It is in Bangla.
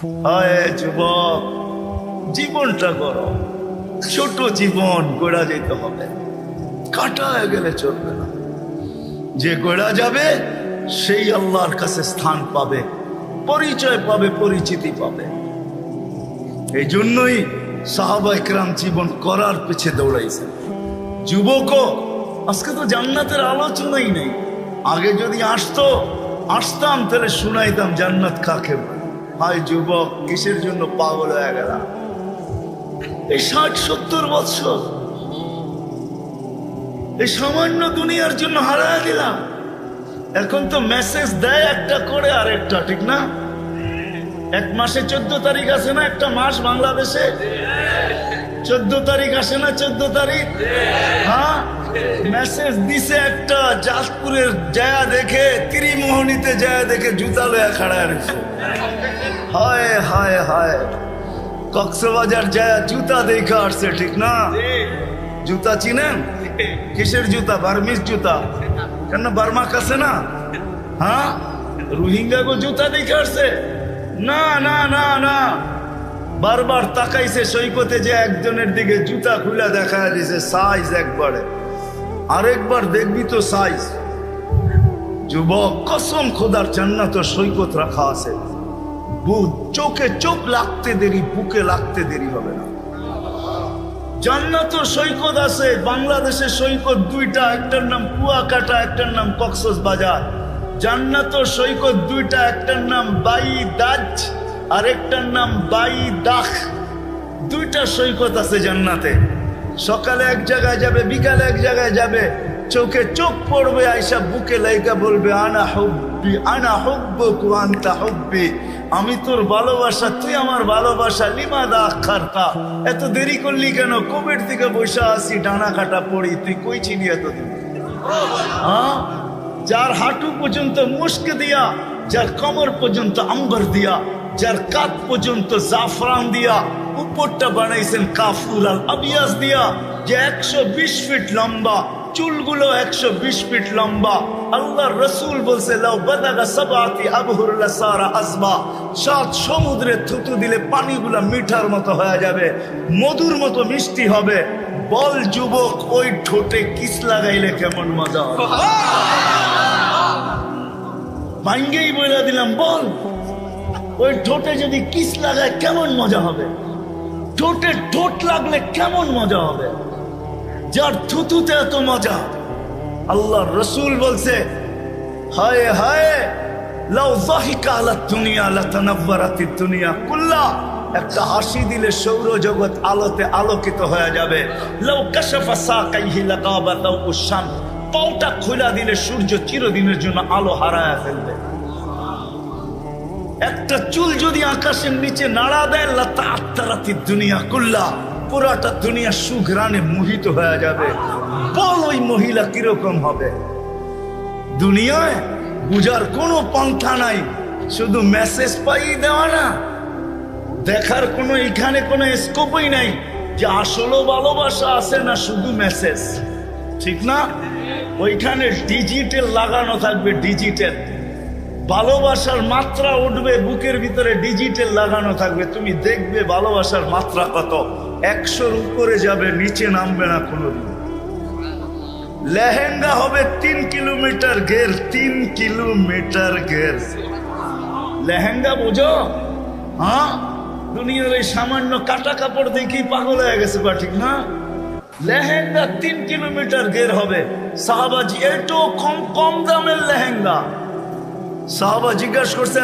হায় যুবক, জীবনটা করো, ছোট জীবন গড়া যেতে হবে, কাটায় গেলে চলবে না। যে গড়া যাবে সেই আল্লাহর কাছে স্থান পাবে, পরিচয় পাবে, পরিচিতি পাবে। এই জন্যই সাহাবা ইকরাম জীবন করার পিছে দৌড়াইছেন। যুবকও আজকে তো জান্নাতের আলোচনাই নেই। আগে যদি আসতাম তাহলে শুনাইতাম জান্নাত কাকে বলে। হায় যুবক, কিসের জন্য পাগল হয়ে গেলাম? এই 60-70 বছর এই সামান্য দুনিয়ার জন্য হারায় দিলাম। এখন তো মেসেজ দেয় একটা করে আর একটা, ঠিক না? এক মাসে 14 তারিখ আসে না? একটা মাস বাংলাদেশে 14 তারিখ আসে না? 14 তারিখ, হ্যাঁ, মেসেজ দিছে একটা। জাজপুরের জায়া দেখে, ত্রিমোহনীতে জায়া দেখে জুতা লয়া খাড়া রয়েছে। হায় হায় হায়, কক্সবাজার জায়া জুতা দেখে আসছে, ঠিক না? জুতা চিনেন? কিসের জুতা? বার্মিস জুতা। কেন বার্মা কাছে না? হ্যাঁ, রোহিঙ্গা গো জুতা দেখে আসছে? না না না না, বারবার তাকাইছে সৈকতে, যে একজনের দিকে জুতা খুলে দেখা দিছে সাইজ একবারে, আরেকবার দেখবি তো সাইজ। যুবক, কসম খোদার, জান্নাত সৈকত রাখা আছে। চোখে চোখ লাগতে দেরি, বুকে লাগতে দেরি হবে না। জান্নাত সৈকত আছে। বাংলাদেশের সৈকত দুইটা, একটার নাম কুয়াকাটা, একটার নাম কক্সবাজার। জান্নাত সৈকত দুইটা, একটার নাম বাইদাজ আর একটার নাম বাইদাখ। দুইটা সৈকত আছে জান্নাতে। সকালে এক জায়গায় যাবে, বিকালে এক জায়গায় যাবে, চোখে চোখ পড়বে, আয়সা বুকে লাইকা বলবে আনা হুব্বি আনা হুব্বুক ওয়া আনতা হুব্বি, আমি তোর ভালোবাসা, তুই আমার ভালোবাসা। লিমাদা আখারতা, এত দেরি করলি কেন? কোভিড থেকে বসে আসি, ডানা কাটা পড়ি, তুই কই ছিলি এতদিন? হ্যাঁ, যার হাঁটু পর্যন্ত মুস্ক দিয়া, যার কমর পর্যন্ত আম্বর দিয়া, যার কাঁধ পর্যন্ত জাফরান দিয়া, উপরটা বানাইছেন কাফুর আল আবিয়াস দিয়া, যে 120 ফিট লম্বা, চুলগুলো 120 ফিট লম্বা। আল্লাহর রাসূল বলছে লাউ বাদাগা সাবাতি আবহুর লাসারা আসবা, 7 সমুদ্রে থুতু দিলে পানিগুলা মিঠার মতো হয়ে যাবে, মধুর মতো মিষ্টি হবে। বল যুবক, ওই ঠোঁটে কিস লাগাইলে কেমন মজা হবে? ভাঙ্গেই বলে দিলাম, বল ওই ঠোঁটে যদি কিস লাগায় কেমন মজা হবে? ঠোঁটে ঠোঁট লাগলে কেমন মজা হবে? যার থুতুতে এত মজা। আল্লাহর রাসূল বলছে হায় হায় লাউ যাহিকা আলা দুনিয়া লাতানাওয়ারাতিদ দুনিয়া কুল্লা, একটা হাসি দিলে সৌরজগৎ আলোতে আলোকিত হয়ে যাবে। লাউ কাশাফা সাকাইহি লাগাবাতাউ শামস, পাউটা খোলা দিলে সূর্য চিরদিনের জন্য আলো হারায় ফেলবে। একটা চুল যদি আকাশের নিচে নাড়া দেয়, লাতাআত্তারাতিদ দুনিয়া কুল্লা, পুরাটা দুনিয়া সুঘ্রাণে মোহিত হয়ে যাবে। বল ওই মহিলা কিরকম হবে? দুনিয়ায় বুঝার কোনো পন্থা নাই, শুধু মেসেজ পাই দেওয়া না, দেখার কোনো এখানে কোনো স্কোপই নাই যে আসলে ভালোবাসা আছে না শুধু মেসেজ, ঠিক না? ওইখানে ডিজিটাল লাগানো থাকবে, ডিজিটাল ভালোবাসার মাত্রা উঠবে, বুকের ভিতরে ডিজিটাল লাগানো থাকবে। তুমি দেখবে ভালোবাসার মাত্রা কত, 100-র উপরে যাবে, নিচে নামবে না কোনোদিন। লেহেঙ্গা হবে 3 কিলোমিটার ঘের, 3 কিলোমিটার ঘের লেহেঙ্গা, বুঝো? হ্যাঁ, দুনিয়ার এই সামান্য কাটা কাপড় দেখেই পাগল হয়ে গেছে, বা ঠিক না? লেহেঙ্গা 3 কিলোমিটার ঘের হবে। সাহাবাজি, এত কম দামের লেহেঙ্গা। সাহাবা জিজ্ঞাসা করছে